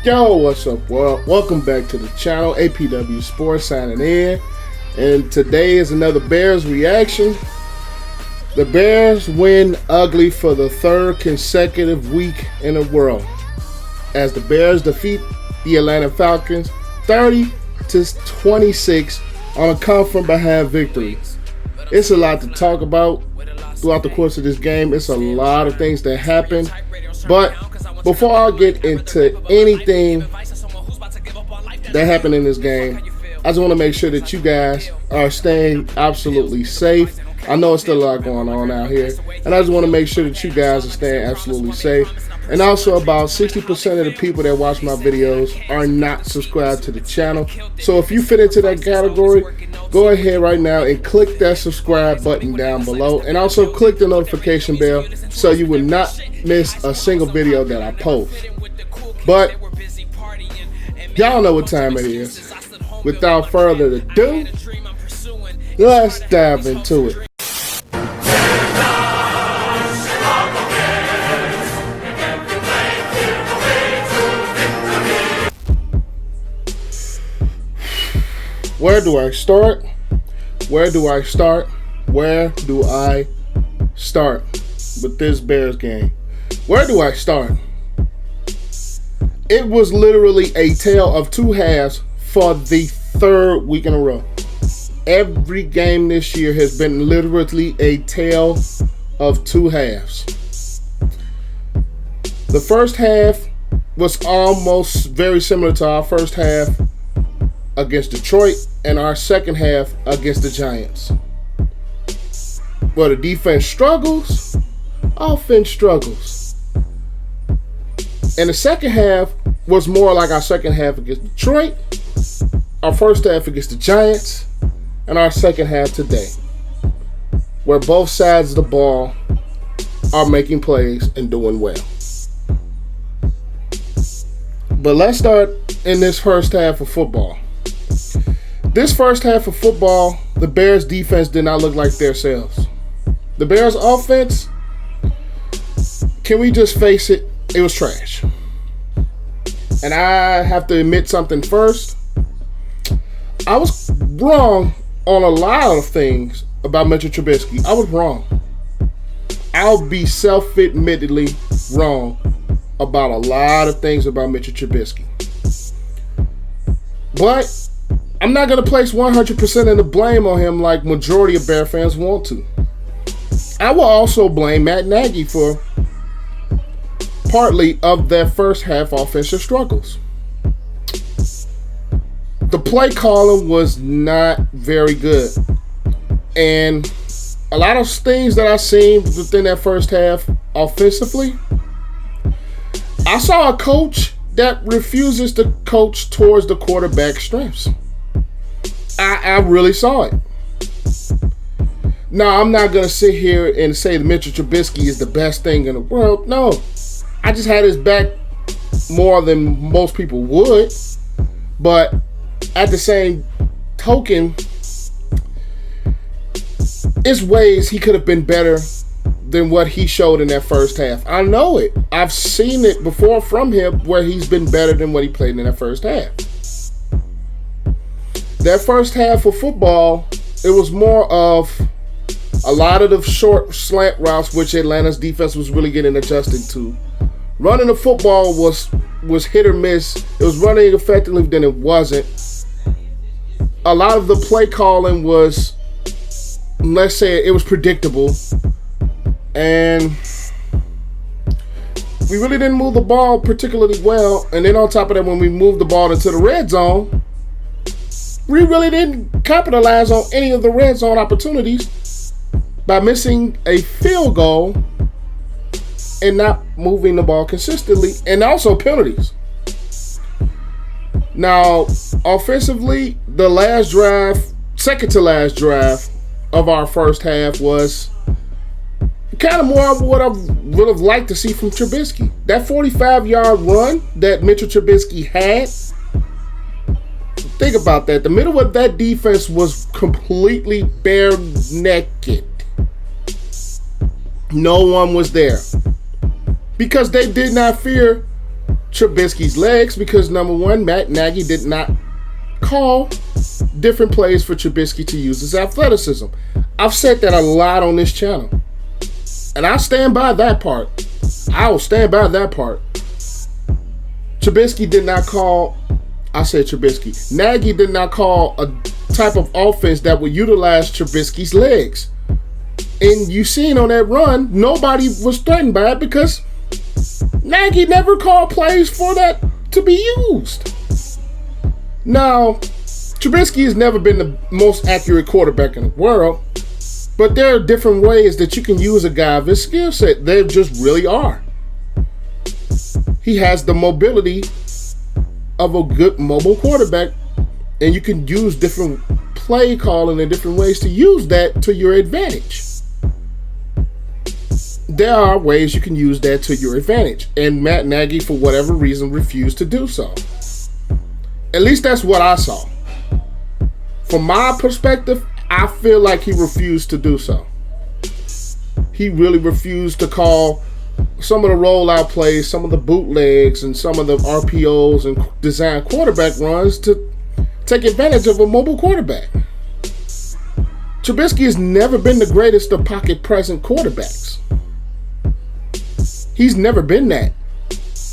Yo, what's up, world? Welcome back to the channel. APW Sports signing in. And today is another Bears reaction. The Bears win ugly for the third consecutive week in a row, as the Bears defeat the Atlanta Falcons 30-26 on a come from behind victory. It's a lot to talk about throughout the course of this game. It's a lot of things that happen. But before I get into anything that happened in this game, I just want to make sure that you guys are staying absolutely safe. I know it's still a lot going on out here, and I just want to make sure that you guys are staying absolutely safe. And also, about 60% of the people that watch my videos are not subscribed to the channel. So if you fit into that category, go ahead right now and click that subscribe button down below, and also click the notification bell so you will not miss a single video that I post. But y'all know what time it is. Without further ado, let's dive into it. Where do I start? Where do I start? Where do I start with this Bears game? Where do I start? It was literally a tale of two halves for the third week in a row. Every game this year has been literally a tale of two halves. The first half was almost very similar to our first half against Detroit and our second half against the Giants. Where the defense struggles, offense struggles. And the second half was more like our second half against Detroit, our first half against the Giants, and our second half today, where both sides of the ball are making plays and doing well. But let's start in this first half of football. This first half of football, the Bears defense did not look like themselves. The Bears offense, can we just face it? It was trash. And I have to admit something first. I was wrong on a lot of things about Mitchell Trubisky. I was wrong. I'll be self-admittedly wrong about a lot of things about Mitchell Trubisky. But I'm not going to place 100% of the blame on him like majority of Bear fans want to. I will also blame Matt Nagy for partly of their first half offensive struggles. The play calling was not very good. And a lot of things that I seen within that first half offensively, I saw a coach that refuses to coach towards the quarterback's strengths. I really saw it. Now, I'm not going to sit here and say that Mitchell Trubisky is the best thing in the world. No. I just had his back more than most people would. But at the same token, there's ways he could have been better than what he showed in that first half. I know it. I've seen it before from him where he's been better than what he played in that first half. That first half of football, it was more of a lot of the short slant routes, which Atlanta's defense was really getting adjusted to. Running the football was hit or miss. It was running effectively, then it wasn't. A lot of the play calling was, let's say, it was predictable. And we really didn't move the ball particularly well. And then on top of that, when we moved the ball into the red zone, we really didn't capitalize on any of the red zone opportunities by missing a field goal and not moving the ball consistently, and also penalties. Now, offensively, the last drive, second to last drive of our first half was kind of more of what I would have liked to see from Trubisky. That 45-yard run that Mitchell Trubisky had, think about that. The middle of that defense was completely bare naked. No one was there because they did not fear Trubisky's legs because, number one, Matt Nagy did not call different plays for Trubisky to use his athleticism. I've said that a lot on this channel. And I stand by that part. I will stand by that part. Trubisky did not call, I said Trubisky. Nagy did not call a type of offense that would utilize Trubisky's legs. And you seen on that run, nobody was threatened by it because Nagy never called plays for that to be used. Now, Trubisky has never been the most accurate quarterback in the world, but there are different ways that you can use a guy of his skill set. There just really are. He has the mobility of a good mobile quarterback, and you can use different play calling and different ways to use that to your advantage. There are ways you can use that to your advantage, and Matt Nagy, for whatever reason, refused to do so. At least that's what I saw. From my perspective, I feel like he refused to do so. He really refused to call some of the rollout plays, some of the bootlegs, and some of the RPOs and design quarterback runs to take advantage of a mobile quarterback. Trubisky has never been the greatest of pocket present quarterbacks. He's never been that.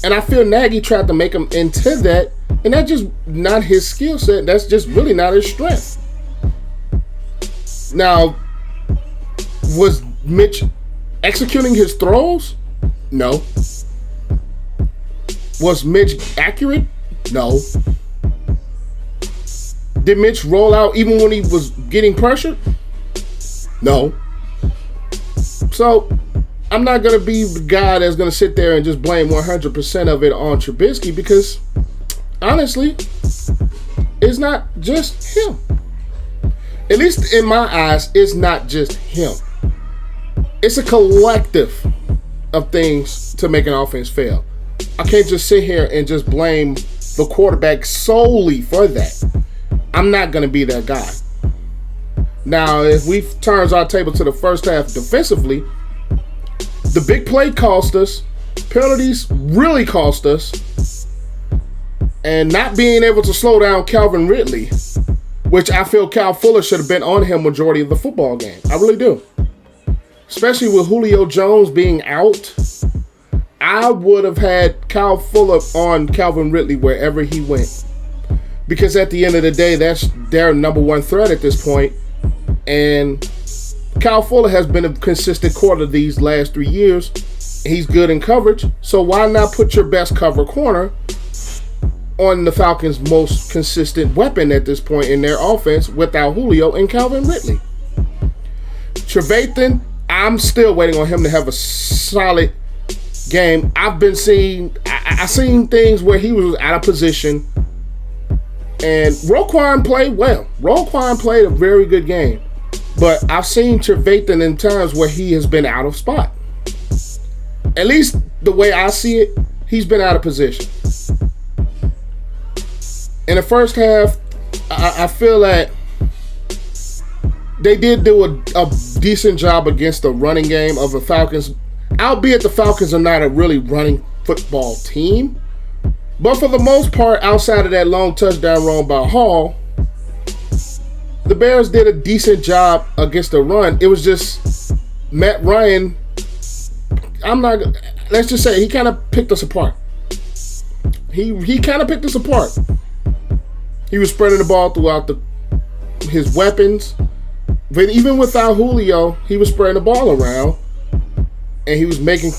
And I feel Nagy tried to make him into that, and that's just not his skill set. That's just really not his strength. Now, was Mitch executing his throws? No. Was Mitch accurate? No. Did Mitch roll out even when he was getting pressured? No. So, I'm not going to be the guy that's going to sit there and just blame 100% of it on Trubisky because, honestly, it's not just him. At least in my eyes, it's not just him. It's a collective of things to make an offense fail. I can't just sit here and just blame the quarterback solely for that. I'm not going to be that guy. Now, if we turn our table to the first half defensively, the big play cost us. Penalties really cost us. And not being able to slow down Calvin Ridley, which I feel Kyle Fuller should have been on him majority of the football game. I really do. Especially with Julio Jones being out, I would have had Kyle Fuller on Calvin Ridley wherever he went. Because at the end of the day, that's their number one threat at this point. And Kyle Fuller has been a consistent quarter these last 3 years. He's good in coverage. So why not put your best cover corner on the Falcons' most consistent weapon at this point in their offense without Julio and Calvin Ridley? Trevathan, I'm still waiting on him to have a solid game. I've been seeing, I seen things where he was out of position. And Roquan played well. Roquan played a very good game. But I've seen Trevathan in times where he has been out of spot. At least the way I see it, he's been out of position. In the first half, I feel like they did do a decent job against the running game of the Falcons. Albeit the Falcons are not a really running football team. But for the most part, outside of that long touchdown run by Hall, the Bears did a decent job against the run. It was just Matt Ryan, let's just say he kind of picked us apart. He kind of picked us apart. He was spreading the ball throughout his weapons. But even without Julio, he was spreading the ball around. And he was making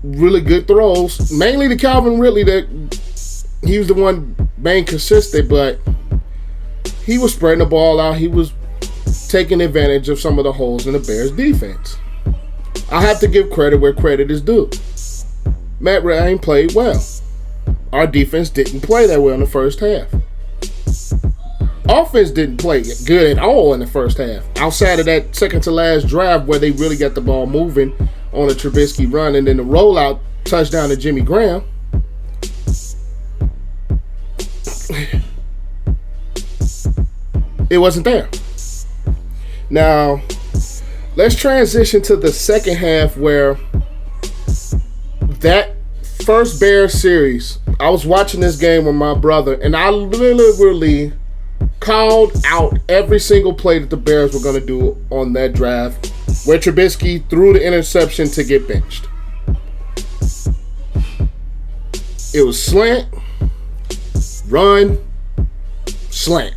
really good throws. Mainly to Calvin Ridley, that he was the one being consistent, but he was spreading the ball out. He was taking advantage of some of the holes in the Bears' defense. I have to give credit where credit is due. Matt Ryan played well. Our defense didn't play that well in the first half. Offense didn't play good at all in the first half. Outside of that second to last drive where they really got the ball moving on a Trubisky run and then the rollout touchdown to Jimmy Graham. It wasn't there. Now, let's transition to the second half where that first Bears series, I was watching this game with my brother, and I literally called out every single play that the Bears were going to do on that drive where Trubisky threw the interception to get benched. It was slant, run, slant.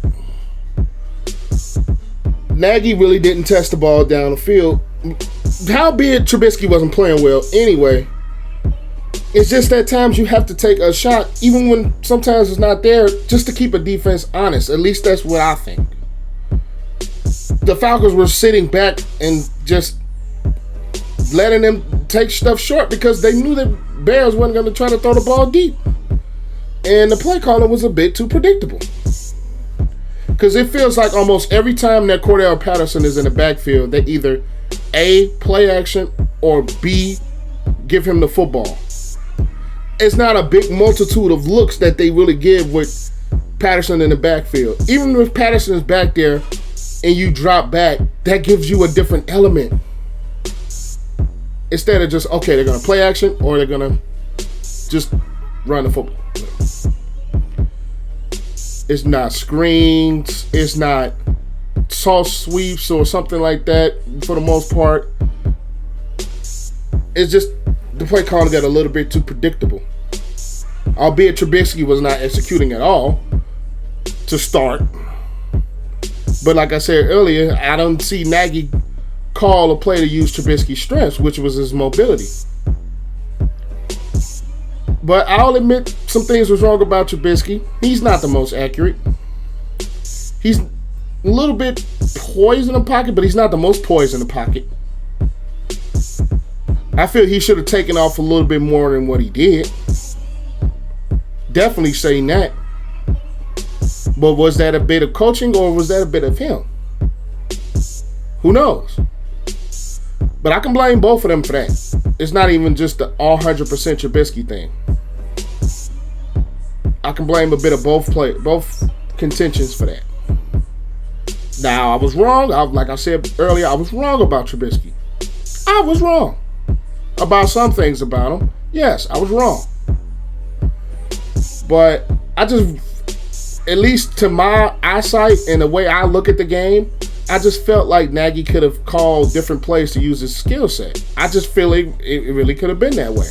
Nagy really didn't test the ball down the field. Howbeit Trubisky wasn't playing well anyway. It's just that times you have to take a shot, even when sometimes it's not there, just to keep a defense honest. At least that's what I think. The Falcons were sitting back and just letting them take stuff short because they knew that Bears wasn't going to try to throw the ball deep. And the play calling was a bit too predictable. Because it feels like almost every time that Cordell Patterson is in the backfield, they either A, play action, or B, give him the football. It's not a big multitude of looks that they really give with Patterson in the backfield. Even if Patterson is back there and you drop back, that gives you a different element. Instead of just, okay, they're going to play action or they're going to just run the football. It's not screens. It's not soft sweeps or something like that for the most part. It's just the play calling got a little bit too predictable. Albeit Trubisky was not executing at all to start. But like I said earlier, I don't see Nagy call a play to use Trubisky's strengths, which was his mobility. But I'll admit some things was wrong about Trubisky. He's not the most accurate. He's a little bit poised in the pocket, but he's not the most poised in the pocket. I feel he should have taken off a little bit more than what he did. Definitely saying that. But was that a bit of coaching or was that a bit of him? Who knows? But I can blame both of them for that. It's not even just the all 100% Trubisky thing. I can blame a bit of both contentions for that. Now, I was wrong. Like I said earlier, I was wrong about Trubisky. I was wrong about some things about him. Yes, I was wrong. But I just, at least to my eyesight and the way I look at the game, I just felt like Nagy could have called different plays to use his skill set. I just feel it really could have been that way.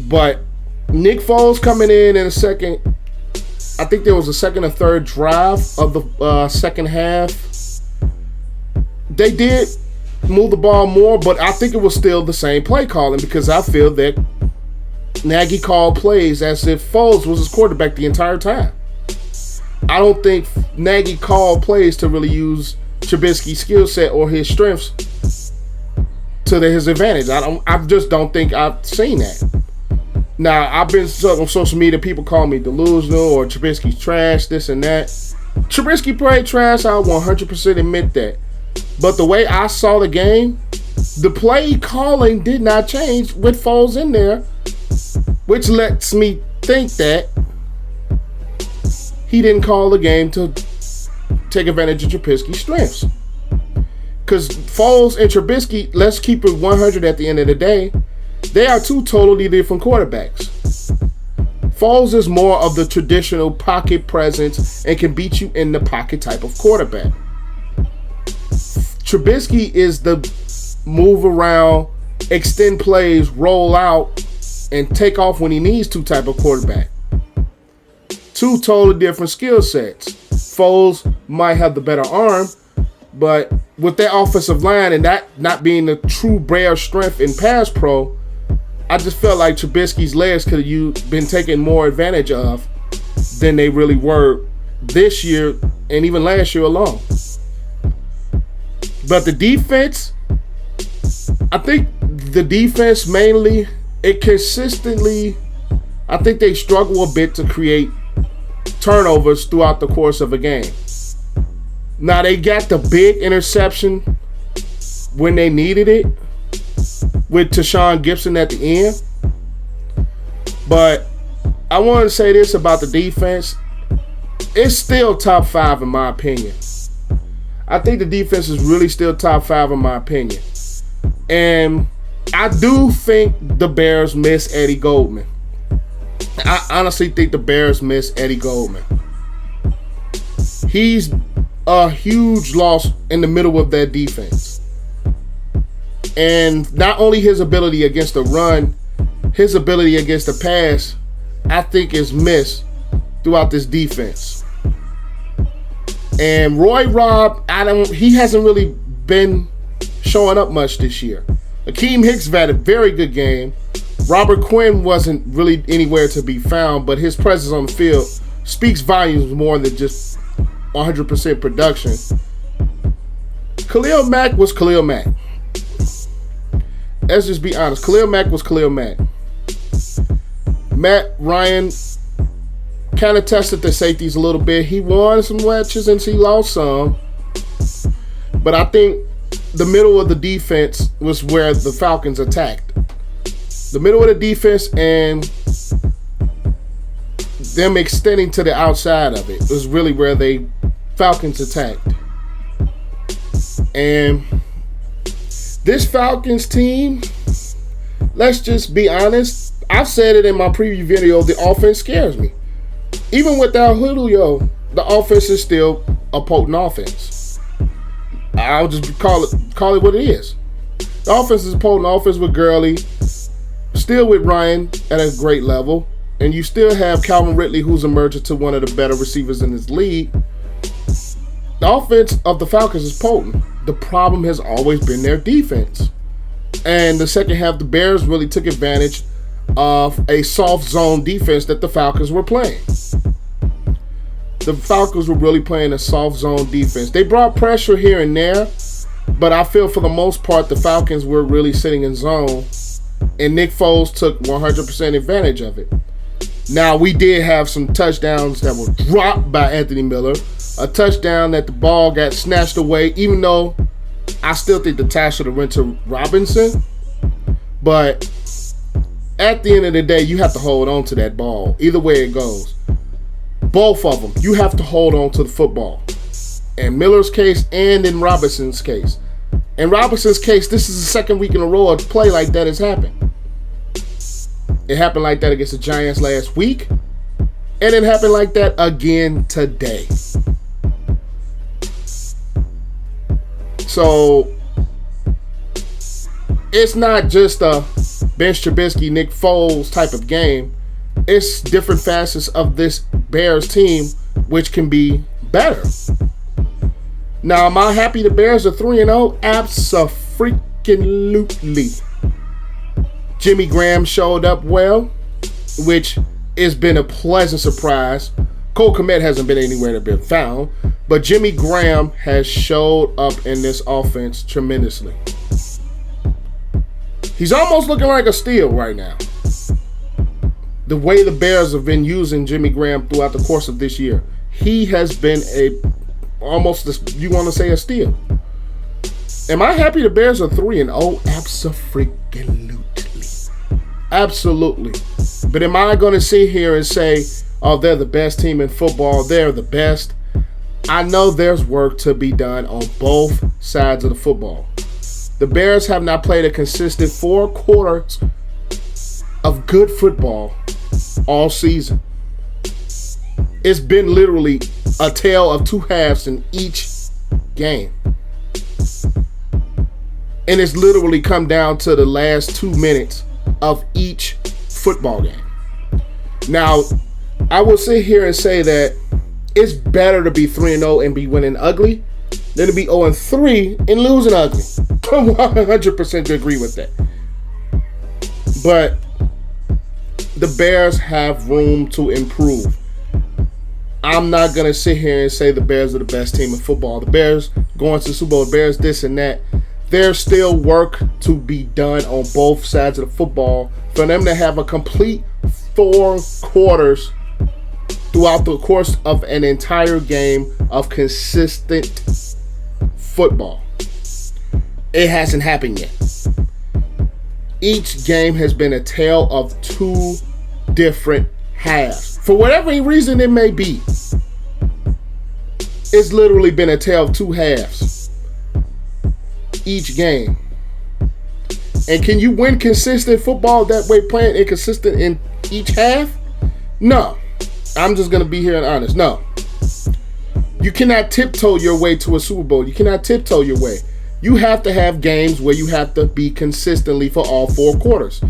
But Nick Foles coming in a second, I think there was a second or third drive of the second half. They did move the ball more, but I think it was still the same play calling because I feel that Nagy called plays as if Foles was his quarterback the entire time. I don't think Nagy called plays to really use Trubisky's skill set or his strengths to his advantage. I just don't think I've seen that. Now, I've been on social media, people call me delusional or Trubisky's trash, this and that. Trubisky played trash, I 100% admit that. But the way I saw the game, the play calling did not change with Foles in there, which lets me think that he didn't call the game to take advantage of Trubisky's strengths. Because Foles and Trubisky, let's keep it 100 at the end of the day, they are two totally different quarterbacks. Foles is more of the traditional pocket presence and can beat you in the pocket type of quarterback. Trubisky is the move around, extend plays, roll out, and take off when he needs to type of quarterback. Two totally different skill sets. Foles might have the better arm, but with that offensive line and that not being the true Bear strength in pass pro, I just felt like Trubisky's legs could have been taken more advantage of than they really were this year and even last year alone. But the defense, I think the defense mainly, it consistently, I think they struggle a bit to create turnovers throughout the course of a game. Now, they got the big interception when they needed it with Tashawn Gibson at the end. But I want to say this about the defense. It's still top 5 in my opinion. I think the defense is really still top 5 in my opinion. And I do think the Bears miss Eddie Goldman. I honestly think the Bears miss Eddie Goldman. He's a huge loss in the middle of that defense. And not only his ability against the run, his ability against the pass, I think is missed throughout this defense. And Roy Robb, he hasn't really been showing up much this year. Akeem Hicks had a very good game. Robert Quinn wasn't really anywhere to be found, but his presence on the field speaks volumes more than just 100% production. Khalil Mack was Khalil Mack. Let's just be honest. Khalil Mack was Khalil Mack. Matt Ryan kind of tested the safeties a little bit. He won some matches and he lost some. But I think the middle of the defense was where the Falcons attacked. The middle of the defense and them extending to the outside of it was really where the Falcons attacked. And this Falcons team, let's just be honest, I've said it in my preview video, the offense scares me. Even without Julio, the offense is still a potent offense. I'll just call it what it is. The offense is a potent offense with Gurley, still with Ryan at a great level, and you still have Calvin Ridley, who's emerged to one of the better receivers in this league. The offense of the Falcons is potent. The problem has always been their defense. And the second half, the Bears really took advantage of a soft zone defense that the Falcons were playing. The Falcons were really playing a soft zone defense. They brought pressure here and there, but I feel for the most part the Falcons were really sitting in zone, and Nick Foles took 100% advantage of it. Now, we did have some touchdowns that were dropped by Anthony Miller. A touchdown that the ball got snatched away, even though I still think the tie should have went to Robinson. But at the end of the day, you have to hold on to that ball. Either way it goes. Both of them, you have to hold on to the football. In Miller's case and in Robinson's case. In Robinson's case, this is the second week in a row a play like that has happened. It happened like that against the Giants last week. And it happened like that again today. So, it's not just a bench Trubisky, Nick Foles type of game. It's different facets of this Bears team which can be better. Now, am I happy the Bears are 3-0? Abso-freaking-lutely. Jimmy Graham showed up well, which has been a pleasant surprise. Cole Kmet hasn't been anywhere to be found, but Jimmy Graham has showed up in this offense tremendously. He's almost looking like a steal right now. The way the Bears have been using Jimmy Graham throughout the course of this year, he has been almost, you want to say, a steal. Am I happy the Bears are 3-0? Abso-freaking-lutely. Absolutely. But am I going to sit here and say, oh, they're the best team in football, they're the best? I know there's work to be done on both sides of the football. The Bears have not played a consistent 4 quarters of good football all season. It's been literally a tale of 2 halves in each game. And it's literally come down to the last 2 minutes of each football game. Now, I will sit here and say that it's better to be 3-0 and be winning ugly than to be 0-3 and losing ugly. I 100% agree with that. But the Bears have room to improve. I'm not going to sit here and say the Bears are the best team in football. The Bears going to the Super Bowl, the Bears this and that. There's still work to be done on both sides of the football for them to have a complete 4 quarters throughout the course of an entire game of consistent football. It hasn't happened yet. Each game has been a tale of 2 different halves. For whatever reason it may be, it's literally been a tale of 2 halves each game. And can you win consistent football that way, playing inconsistent in each half? No. I'm just going to be here and honest. No. You cannot tiptoe your way to a Super Bowl. You cannot tiptoe your way. You have to have games where you have to be consistently for all 4 quarters.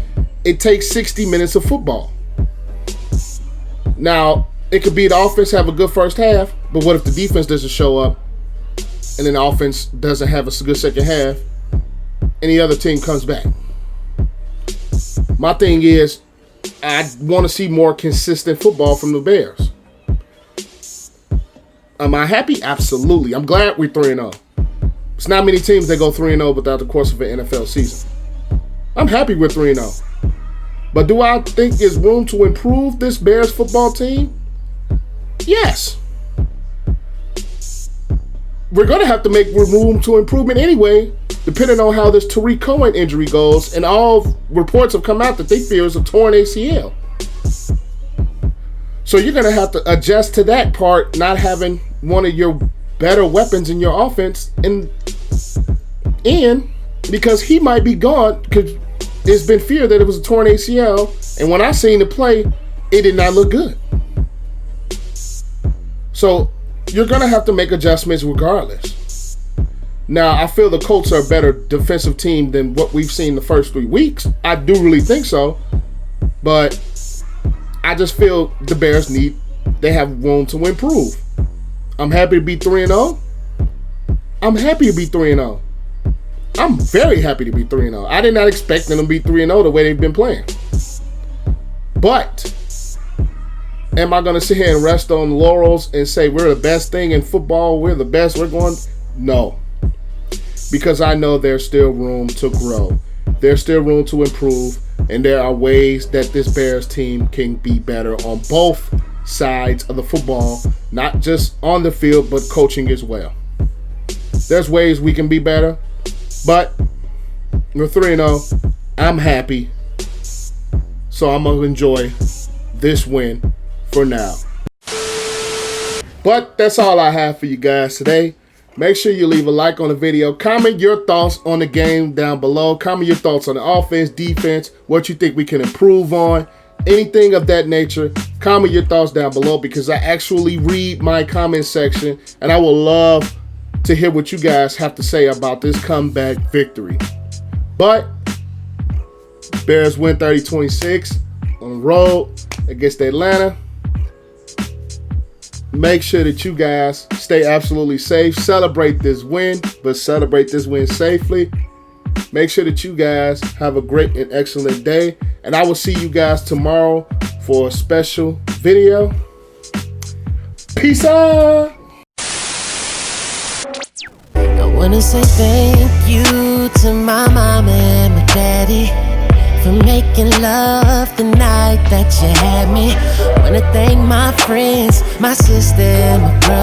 It takes 60 minutes of football. Now, it could be the offense have a good first half, but what if the defense doesn't show up and then the offense doesn't have a good second half and the other team comes back? My thing is, I want to see more consistent football from the Bears. Am I happy? Absolutely. I'm glad we're 3-0. It's not many teams that go 3-0 without the course of an NFL season. I'm happy we're 3-0. But do I think there's room to improve this Bears football team? Yes. We're going to have to make room to improvement anyway, depending on how this Tariq Cohen injury goes. And all reports have come out that they fear is a torn ACL. So you're going to have to adjust to that part, not having one of your better weapons in your offense in because he might be gone, because it's been feared that it was a torn ACL. And when I seen the play, it did not look good. So you're going to have to make adjustments regardless. Now, I feel the Colts are a better defensive team than what we've seen the first 3 weeks. I do really think so. But I just feel the Bears they have room to improve. I'm happy to be 3-0. I'm happy to be 3-0. I'm very happy to be 3-0. I did not expect them to be 3-0 the way they've been playing. But am I going to sit here and rest on laurels and say we're the best thing in football, we're the best, we're going? No. Because I know there's still room to grow. There's still room to improve. And there are ways that this Bears team can be better on both sides of the football, not just on the field, but coaching as well. There's ways we can be better, but we're 3-0. I'm happy. So I'm going to enjoy this win for now. But that's all I have for you guys today. Make sure you leave a like on the video. Comment your thoughts on the game down below. Comment your thoughts on the offense, defense, what you think we can improve on, anything of that nature. Comment your thoughts down below, because I actually read my comment section, and I will love to hear what you guys have to say about this comeback victory. But Bears win 30-26 on the road against Atlanta. Make sure that you guys stay absolutely safe. Celebrate this win, but celebrate this win safely. Make sure that you guys have a great and excellent day. And I will see you guys tomorrow for a special video. Peace out. I want to say thank you to my mom and my daddy for making love the night that you had me. Wanna thank my friends, my sister, and my brother.